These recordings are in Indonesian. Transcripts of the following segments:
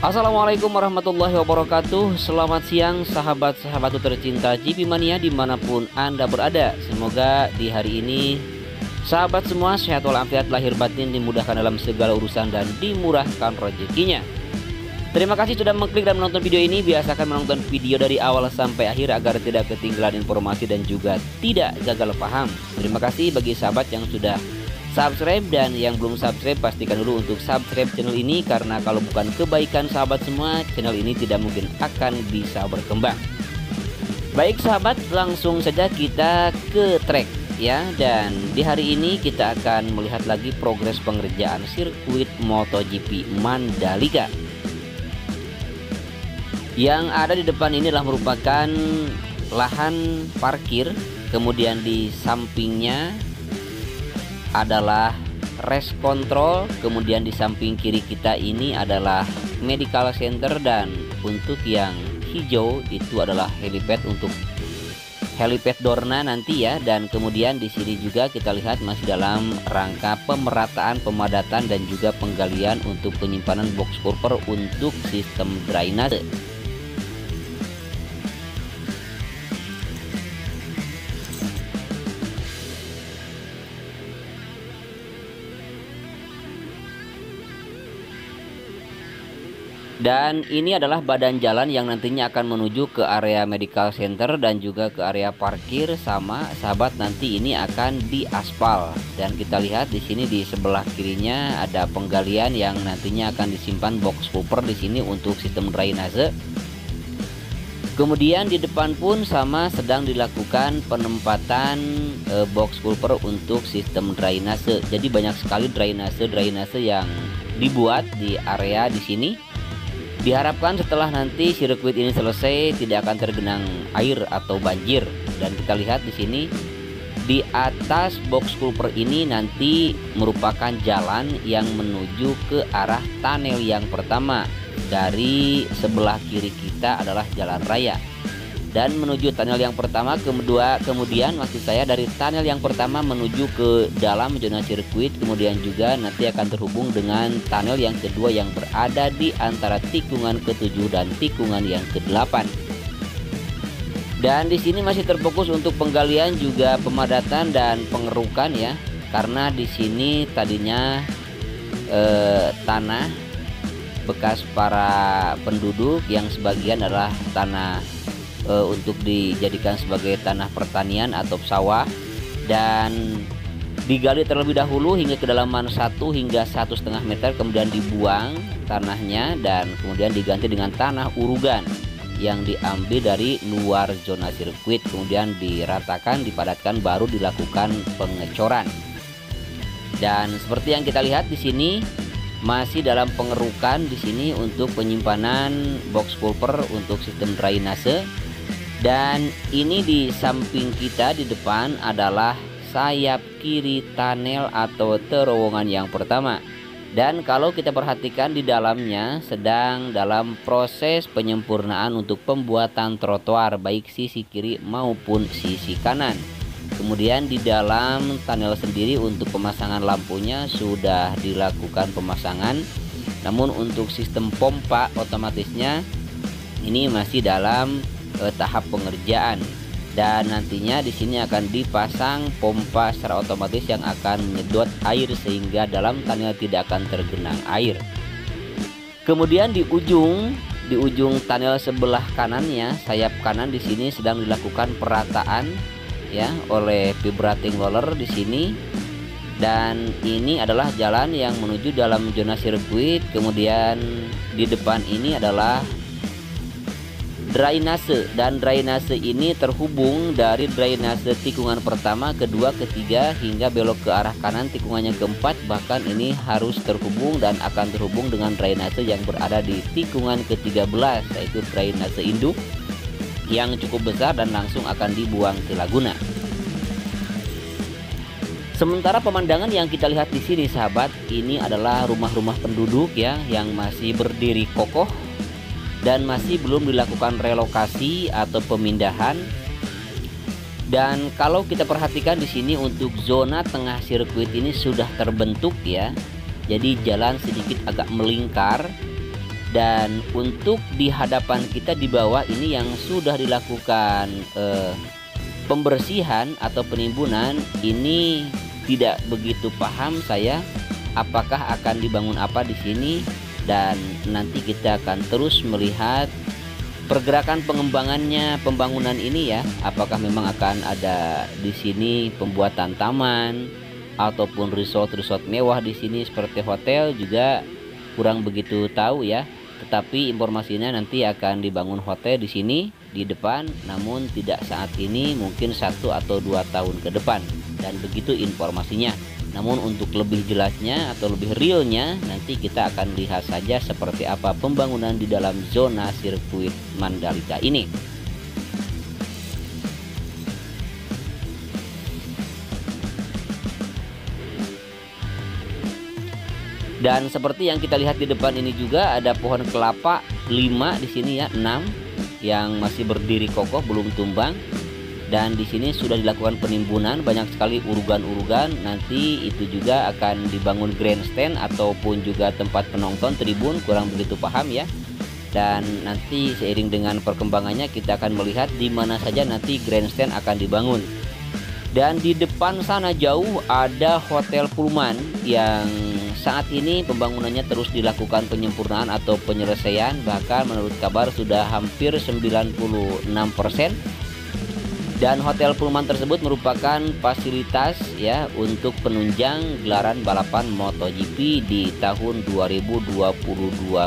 Assalamualaikum warahmatullahi wabarakatuh. Selamat siang sahabat-sahabatku tercinta GP Mania dimanapun Anda berada. Semoga di hari ini sahabat semua sehat walafiat lahir batin, dimudahkan dalam segala urusan dan dimurahkan rezekinya. Terima kasih sudah mengklik dan menonton video ini. Biasakan menonton video dari awal sampai akhir agar tidak ketinggalan informasi dan juga tidak gagal paham. Terima kasih bagi sahabat yang sudah subscribe, dan yang belum subscribe pastikan dulu untuk subscribe channel ini, karena kalau bukan kebaikan sahabat semua, channel ini tidak mungkin akan bisa berkembang. Baik sahabat, langsung saja kita ke track ya. Dan di hari ini kita akan melihat lagi progres pengerjaan sirkuit MotoGP Mandalika. Yang ada di depan ini adalah merupakan lahan parkir, kemudian di sampingnya adalah race control, kemudian di samping kiri kita ini adalah medical center, dan untuk yang hijau itu adalah helipad untuk helipad Dorna nanti ya. Dan kemudian di sini juga kita lihat masih dalam rangka pemerataan, pemadatan dan juga penggalian untuk penyimpanan box culvert untuk sistem drainase. Dan ini adalah badan jalan yang nantinya akan menuju ke area medical center dan juga ke area parkir. Sama sahabat, nanti ini akan diaspal. Dan kita lihat di sini di sebelah kirinya ada penggalian yang nantinya akan disimpan box culvert di sini untuk sistem drainase. Kemudian di depan pun sama, sedang dilakukan penempatan box culvert untuk sistem drainase. Jadi banyak sekali drainase yang dibuat di area di sini. Diharapkan setelah nanti sirkuit ini selesai tidak akan tergenang air atau banjir. Dan kita lihat di sini di atas box culvert ini nanti merupakan jalan yang menuju ke arah tunnel yang pertama. Dari sebelah kiri kita adalah jalan raya, dan menuju tunnel yang pertama, kemudian maksud saya dari tunnel yang pertama menuju ke dalam zona sirkuit, kemudian juga nanti akan terhubung dengan tunnel yang kedua yang berada di antara tikungan ke-7 dan tikungan yang ke-8. Dan di sini masih terfokus untuk penggalian juga pemadatan dan pengerukan ya, karena di sini tadinya tanah bekas para penduduk yang sebagian adalah tanah untuk dijadikan sebagai tanah pertanian atau sawah, dan digali terlebih dahulu hingga kedalaman 1 hingga 1,5 meter, kemudian dibuang tanahnya dan kemudian diganti dengan tanah urugan yang diambil dari luar zona sirkuit, kemudian diratakan, dipadatkan, baru dilakukan pengecoran. Dan seperti yang kita lihat di sini masih dalam pengerukan di sini untuk penyimpanan box culvert untuk sistem drainase. Dan ini di samping kita di depan adalah sayap kiri tunnel atau terowongan yang pertama. Dan kalau kita perhatikan di dalamnya sedang dalam proses penyempurnaan untuk pembuatan trotoar baik sisi kiri maupun sisi kanan. Kemudian di dalam tunnel sendiri untuk pemasangan lampunya sudah dilakukan pemasangan. Namun untuk sistem pompa otomatisnya ini masih dalam tahap pengerjaan, dan nantinya di sini akan dipasang pompa secara otomatis yang akan menyedot air sehingga dalam tunnel tidak akan tergenang air. Kemudian di ujung tunnel sebelah kanannya, sayap kanan di sini sedang dilakukan perataan ya oleh vibrating roller di sini. Dan ini adalah jalan yang menuju dalam zona sirkuit. Kemudian di depan ini adalah drainase, dan drainase ini terhubung dari drainase tikungan pertama, kedua, ketiga hingga belok ke arah kanan tikungannya keempat. Bahkan ini harus terhubung dan akan terhubung dengan drainase yang berada di tikungan ke-13, yaitu drainase induk yang cukup besar dan langsung akan dibuang ke Laguna. Sementara pemandangan yang kita lihat di sini sahabat, ini adalah rumah-rumah penduduk ya yang masih berdiri kokoh dan masih belum dilakukan relokasi atau pemindahan. Dan kalau kita perhatikan di sini untuk zona tengah sirkuit ini sudah terbentuk ya. Jadi jalan sedikit agak melingkar Dan untuk di hadapan kita di bawah ini yang sudah dilakukan pembersihan atau penimbunan, ini tidak begitu paham saya apakah akan dibangun apa di sini, dan nanti kita akan terus melihat pergerakan pengembangannya pembangunan ini ya. Apakah memang akan ada di sini pembuatan taman ataupun resort mewah di sini seperti hotel, juga kurang begitu tahu ya. Tetapi informasinya nanti akan dibangun hotel di sini di depan, namun tidak saat ini, mungkin 1 atau 2 tahun ke depan, dan begitu informasinya. Namun untuk lebih jelasnya atau lebih realnya, nanti kita akan lihat saja seperti apa pembangunan di dalam zona sirkuit Mandalika ini. Dan seperti yang kita lihat di depan ini juga ada pohon kelapa 5 di sini ya, 6 yang masih berdiri kokoh belum tumbang. Dan di sini sudah dilakukan penimbunan, banyak sekali urugan-urugan. Nanti itu juga akan dibangun grandstand ataupun juga tempat penonton, tribun, kurang begitu paham ya. Dan nanti seiring dengan perkembangannya kita akan melihat di mana saja nanti grandstand akan dibangun. Dan di depan sana jauh ada Hotel Pullman yang saat ini pembangunannya terus dilakukan penyempurnaan atau penyelesaian, bahkan menurut kabar sudah hampir 96%. Dan Hotel Pullman tersebut merupakan fasilitas ya untuk penunjang gelaran balapan MotoGP di tahun 2022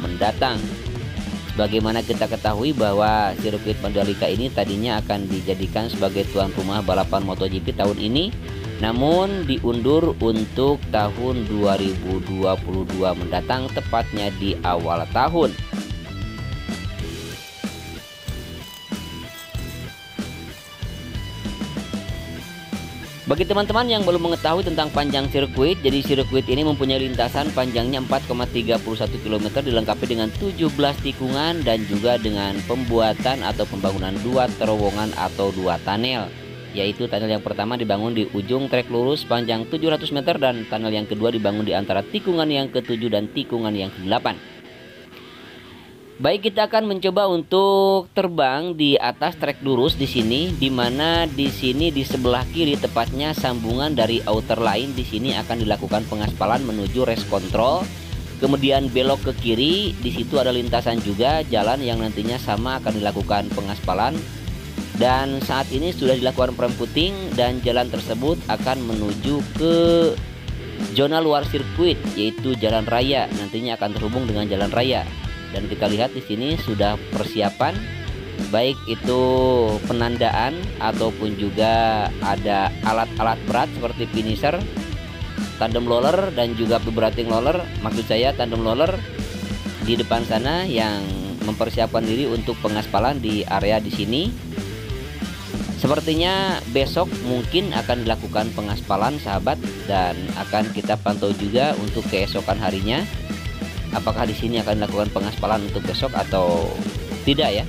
mendatang. Bagaimana kita ketahui bahwa sirkuit Mandalika ini tadinya akan dijadikan sebagai tuan rumah balapan MotoGP tahun ini, namun diundur untuk tahun 2022 mendatang, tepatnya di awal tahun. Bagi teman-teman yang belum mengetahui tentang panjang sirkuit, jadi sirkuit ini mempunyai lintasan panjangnya 4,31 km, dilengkapi dengan 17 tikungan dan juga dengan pembuatan atau pembangunan 2 terowongan atau 2 tunnel. Yaitu tunnel yang pertama dibangun di ujung trek lurus panjang 700 meter dan tunnel yang kedua dibangun di antara tikungan yang ke-7 dan tikungan yang ke-8. Baik, kita akan mencoba untuk terbang di atas trek lurus di sini, di mana di sini di sebelah kiri tepatnya sambungan dari outer line. Di sini akan dilakukan pengaspalan menuju race control. Kemudian belok ke kiri, di situ ada lintasan juga jalan yang nantinya sama akan dilakukan pengaspalan. Dan saat ini sudah dilakukan premputing dan jalan tersebut akan menuju ke zona luar sirkuit, yaitu jalan raya. Nantinya akan terhubung dengan jalan raya. Dan kita lihat di sini sudah persiapan, baik itu penandaan ataupun juga ada alat-alat berat seperti finisher, tandem roller dan juga vibrating roller. Maksud saya tandem roller di depan sana yang mempersiapkan diri untuk pengaspalan di area di sini. Sepertinya besok mungkin akan dilakukan pengaspalan sahabat, dan akan kita pantau juga untuk keesokan harinya. Apakah di sini akan dilakukan pengaspalan untuk besok atau tidak ya?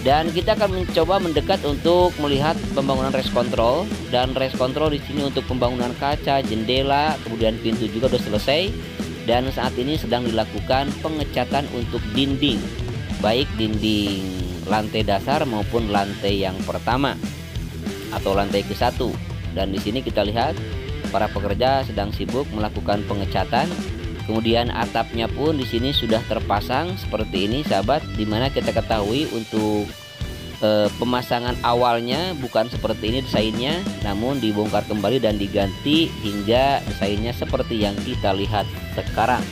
Dan kita akan mencoba mendekat untuk melihat pembangunan race control. Dan race control di sini untuk pembangunan kaca, jendela, kemudian pintu juga sudah selesai. Dan saat ini sedang dilakukan pengecatan untuk dinding, baik dinding lantai dasar maupun lantai yang pertama atau lantai ke-1. Dan di sini kita lihat para pekerja sedang sibuk melakukan pengecatan. Kemudian atapnya pun di sini sudah terpasang seperti ini sahabat, dimana kita ketahui untuk pemasangan awalnya bukan seperti ini desainnya, namun dibongkar kembali dan diganti hingga desainnya seperti yang kita lihat sekarang.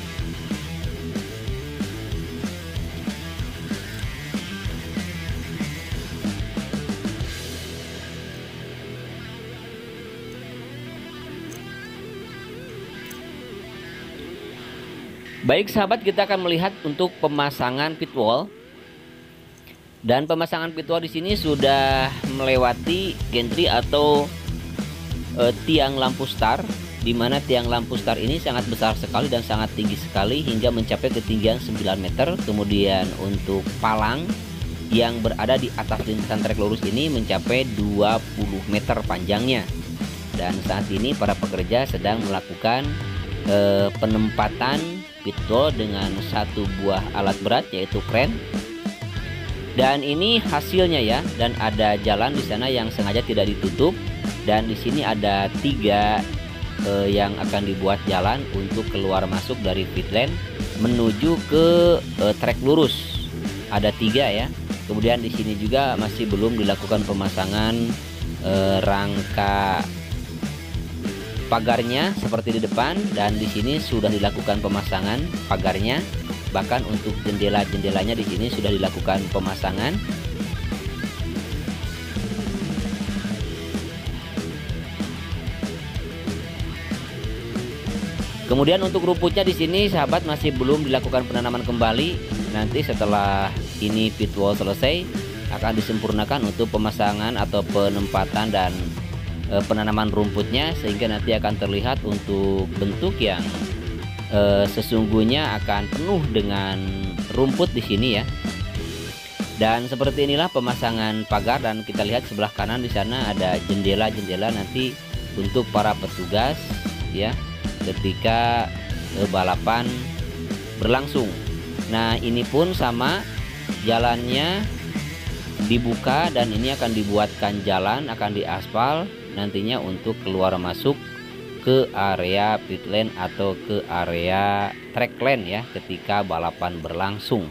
Baik sahabat, kita akan melihat untuk pemasangan pit wall. Dan pemasangan pit wall di sini sudah melewati gantry atau tiang lampu star, di mana tiang lampu star ini sangat besar sekali dan sangat tinggi sekali hingga mencapai ketinggian 9 meter. Kemudian untuk palang yang berada di atas lintasan trek lurus ini mencapai 20 meter panjangnya. Dan saat ini para pekerja sedang melakukan penempatan pitwall dengan satu buah alat berat yaitu kren. Dan ini hasilnya ya, dan ada jalan di sana yang sengaja tidak ditutup, dan di sini ada 3 yang akan dibuat jalan untuk keluar masuk dari pitland menuju ke trek lurus. Ada 3 ya. Kemudian di sini juga masih belum dilakukan pemasangan rangka pagarnya seperti di depan, dan di sini sudah dilakukan pemasangan pagarnya. Bahkan untuk jendela-jendelanya di sini sudah dilakukan pemasangan. Kemudian untuk rumputnya di sini sahabat masih belum dilakukan penanaman kembali. Nanti setelah ini pitwall selesai akan disempurnakan untuk pemasangan atau penempatan dan penanaman rumputnya, sehingga nanti akan terlihat untuk bentuk yang sesungguhnya akan penuh dengan rumput di sini ya. Dan seperti inilah pemasangan pagar, dan kita lihat sebelah kanan di sana ada jendela-jendela nanti untuk para petugas ya ketika balapan berlangsung. Nah, ini pun sama, jalannya dibuka dan ini akan dibuatkan jalan, akan diaspal nantinya untuk keluar masuk ke area pitland atau ke area trackland ya ketika balapan berlangsung.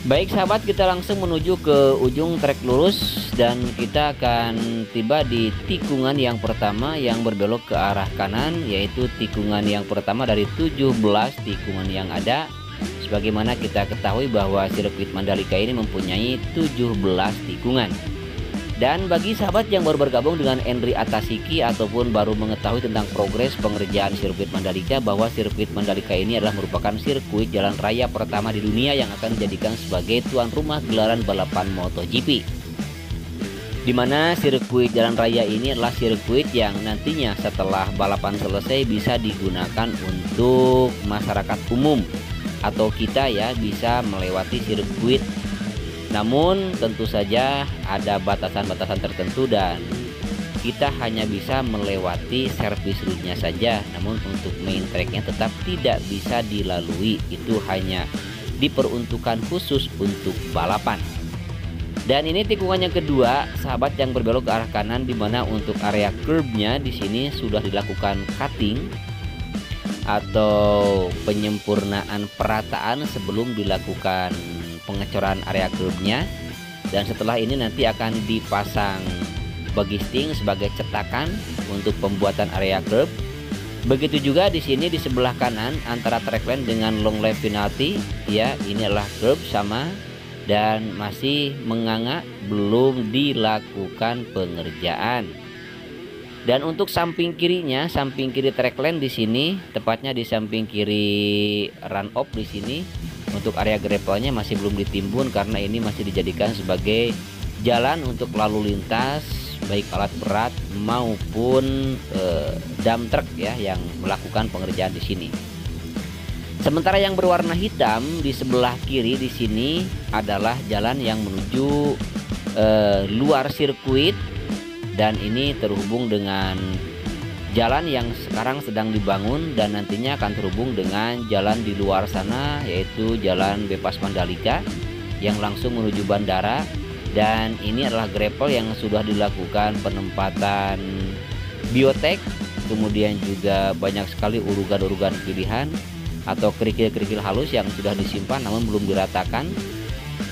Baik sahabat, kita langsung menuju ke ujung trek lurus dan kita akan tiba di tikungan yang pertama yang berbelok ke arah kanan, yaitu tikungan yang pertama dari 17 tikungan yang ada. Sebagaimana kita ketahui bahwa sirkuit Mandalika ini mempunyai 17 tikungan. Dan bagi sahabat yang baru bergabung dengan Endri Atasiki ataupun baru mengetahui tentang progres pengerjaan sirkuit Mandalika, bahwa sirkuit Mandalika ini adalah merupakan sirkuit jalan raya pertama di dunia yang akan dijadikan sebagai tuan rumah gelaran balapan MotoGP. Di mana sirkuit jalan raya ini adalah sirkuit yang nantinya setelah balapan selesai bisa digunakan untuk masyarakat umum atau kita ya bisa melewati sirkuit. Namun tentu saja ada batasan-batasan tertentu dan kita hanya bisa melewati servis roadnya saja. Namun untuk main tracknya tetap tidak bisa dilalui, itu hanya diperuntukkan khusus untuk balapan. Dan ini tikungan yang kedua sahabat yang berbelok ke arah kanan, di mana untuk area curbnya di sini sudah dilakukan cutting atau penyempurnaan perataan sebelum dilakukan pengecoran area curbnya, dan setelah ini nanti akan dipasang bagisting sebagai cetakan untuk pembuatan area curb. Begitu juga di sini di sebelah kanan antara trackline dengan long lap penalty ya, ini adalah curb sama dan masih menganga, belum dilakukan pengerjaan. Dan untuk samping kirinya, samping kiri trackline di sini, tepatnya di samping kiri run off di sini, untuk area gravelnya masih belum ditimbun karena ini masih dijadikan sebagai jalan untuk lalu lintas baik alat berat maupun dump truck ya yang melakukan pengerjaan di sini. Sementara yang berwarna hitam di sebelah kiri di sini adalah jalan yang menuju luar sirkuit, dan ini terhubung dengan jalan yang sekarang sedang dibangun dan nantinya akan terhubung dengan jalan di luar sana, yaitu jalan bebas Mandalika yang langsung menuju bandara. Dan ini adalah gravel yang sudah dilakukan penempatan biotek, kemudian juga banyak sekali urugan-urugan pilihan atau kerikil-kerikil halus yang sudah disimpan namun belum diratakan.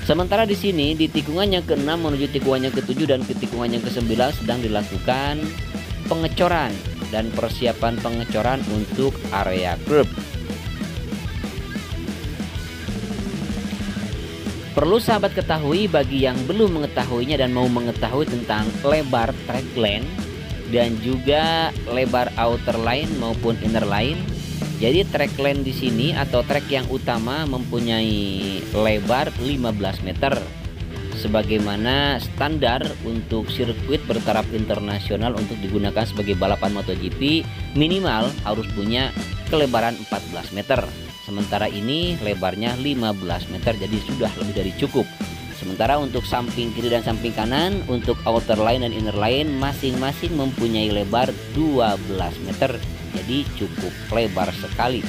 Sementara di sini di tikungan yang ke-6 menuju tikungan yang ke-7 dan ke tikungan yang ke-9 sedang dilakukan pengecoran dan persiapan pengecoran untuk area curb. Perlu sahabat ketahui bagi yang belum mengetahuinya dan mau mengetahui tentang lebar track lane dan juga lebar outer line maupun inner line. Jadi track lane di sini atau track yang utama mempunyai lebar 15 meter. sebagaimana standar untuk sirkuit bertaraf internasional untuk digunakan sebagai balapan MotoGP, minimal harus punya kelebaran 14 meter. Sementara ini lebarnya 15 meter, jadi sudah lebih dari cukup. Sementara untuk samping kiri dan samping kanan, untuk outer line dan inner line masing-masing mempunyai lebar 12 meter, jadi cukup lebar sekali.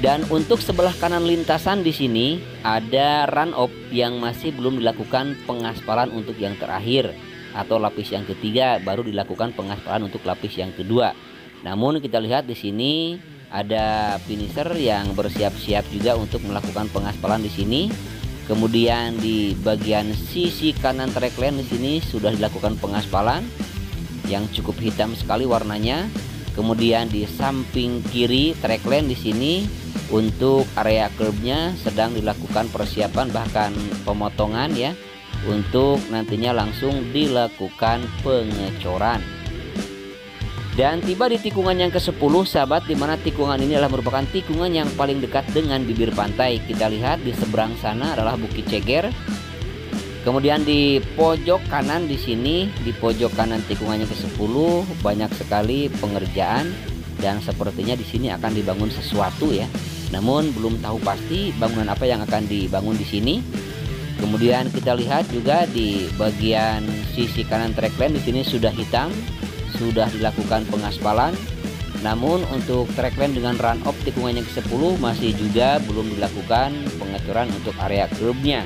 Dan untuk sebelah kanan lintasan di sini ada run off yang masih belum dilakukan pengaspalan untuk yang terakhir atau lapis yang ketiga, baru dilakukan pengaspalan untuk lapis yang kedua. Namun kita lihat di sini ada finisher yang bersiap-siap juga untuk melakukan pengaspalan di sini. Kemudian di bagian sisi kanan trackline di sini sudah dilakukan pengaspalan yang cukup hitam sekali warnanya. Kemudian di samping kiri trackline di sini untuk area curbnya sedang dilakukan persiapan, bahkan pemotongan ya, untuk nantinya langsung dilakukan pengecoran. Dan tiba di tikungan yang ke-10 sahabat, dimana tikungan ini adalah merupakan tikungan yang paling dekat dengan bibir pantai. Kita lihat di seberang sana adalah Bukit Ceger. Kemudian di pojok kanan di sini, di pojok kanan tikungan yang ke-10 banyak sekali pengerjaan dan sepertinya di sini akan dibangun sesuatu ya. Namun belum tahu pasti bangunan apa yang akan dibangun di sini. Kemudian kita lihat juga di bagian sisi kanan trackline di sini sudah hitam, sudah dilakukan pengaspalan. Namun untuk trackline dengan run off tikungan yang ke-10 masih juga belum dilakukan pengecoran untuk area curbnya.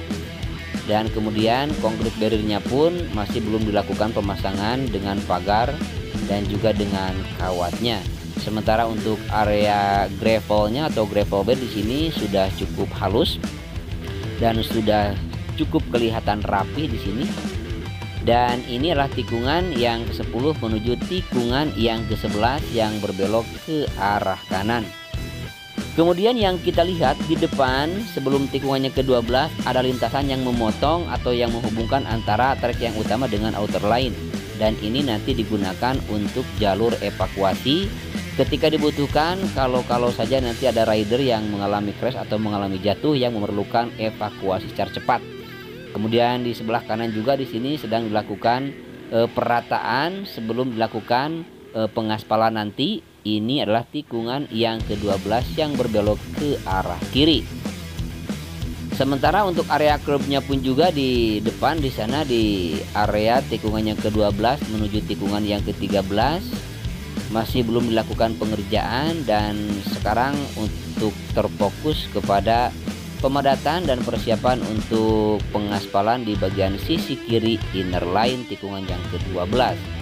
Dan kemudian konkrit barriernya pun masih belum dilakukan pemasangan dengan pagar dan juga dengan kawatnya. Sementara untuk area gravelnya atau gravel bed di sini sudah cukup halus dan sudah cukup kelihatan rapi di sini. Dan ini adalah tikungan yang ke-10 menuju tikungan yang ke-11 yang berbelok ke arah kanan. Kemudian yang kita lihat di depan sebelum tikungannya ke-12 ada lintasan yang memotong atau yang menghubungkan antara trek yang utama dengan outer line. Dan ini nanti digunakan untuk jalur evakuasi ketika dibutuhkan, kalau saja nanti ada rider yang mengalami crash atau mengalami jatuh yang memerlukan evakuasi secara cepat. Kemudian di sebelah kanan juga di sini sedang dilakukan perataan sebelum dilakukan pengaspalan nanti. Ini adalah tikungan yang ke-12 yang berbelok ke arah kiri. Sementara untuk area curbnya pun juga di depan di sana di area tikungan yang ke-12 menuju tikungan yang ke-13 masih belum dilakukan pengerjaan, dan sekarang untuk terfokus kepada pemadatan dan persiapan untuk pengaspalan di bagian sisi kiri inner line tikungan yang ke-12.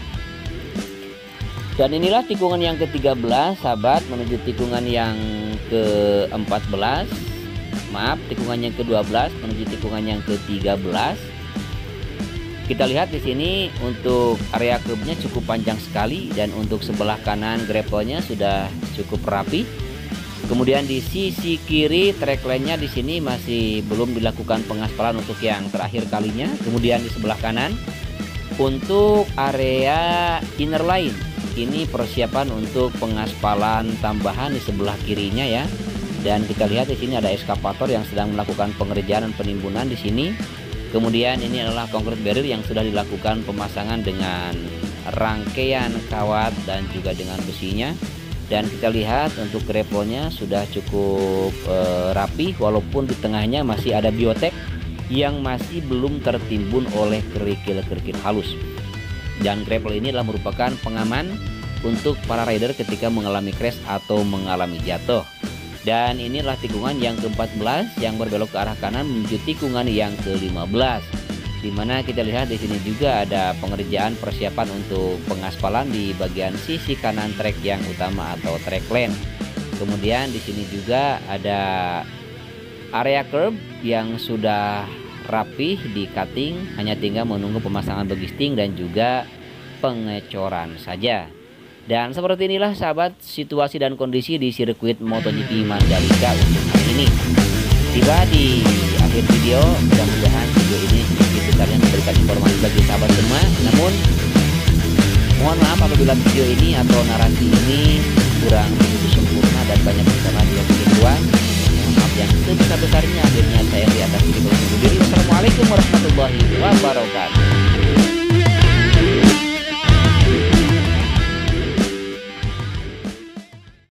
Dan inilah tikungan yang ke-13 sahabat menuju tikungan yang ke-14. Maaf, tikungan yang ke-12 menuju tikungan yang ke-13. Kita lihat di sini untuk area curbnya cukup panjang sekali, dan untuk sebelah kanan gravelnya sudah cukup rapi. Kemudian di sisi kiri trackline-nya di sini masih belum dilakukan pengaspalan untuk yang terakhir kalinya. Kemudian di sebelah kanan untuk area inner line ini persiapan untuk pengaspalan tambahan di sebelah kirinya ya. Dan kita lihat di sini ada eskavator yang sedang melakukan pengerjaan dan penimbunan di sini. Kemudian ini adalah concrete barrier yang sudah dilakukan pemasangan dengan rangkaian kawat dan juga dengan besinya. Dan kita lihat untuk gravelnya sudah cukup rapi, walaupun di tengahnya masih ada biotek yang masih belum tertimbun oleh kerikil-kerikil halus. Dan gravel ini adalah merupakan pengaman untuk para rider ketika mengalami crash atau mengalami jatuh. Dan inilah tikungan yang ke-14 yang berbelok ke arah kanan menuju tikungan yang ke-15, di mana kita lihat di sini juga ada pengerjaan persiapan untuk pengaspalan di bagian sisi kanan trek yang utama atau track lane. Kemudian di sini juga ada area curb yang sudah rapih di cutting, hanya tinggal menunggu pemasangan begisting dan juga pengecoran saja. Dan seperti inilah sahabat situasi dan kondisi di sirkuit MotoGP Mandalika untuk hari ini. Tiba di akhir video, mudah-mudahan video ini sedikit kalian memberikan informasi bagi sahabat semua. Namun mohon maaf apabila video ini atau narasi ini kurang begitu sempurna dan banyak kesalahan yang kurang. Mohon maaf yang sebesar-besarnya. Akhirnya saya Ri atas diri. Assalamualaikum warahmatullahi wabarakatuh.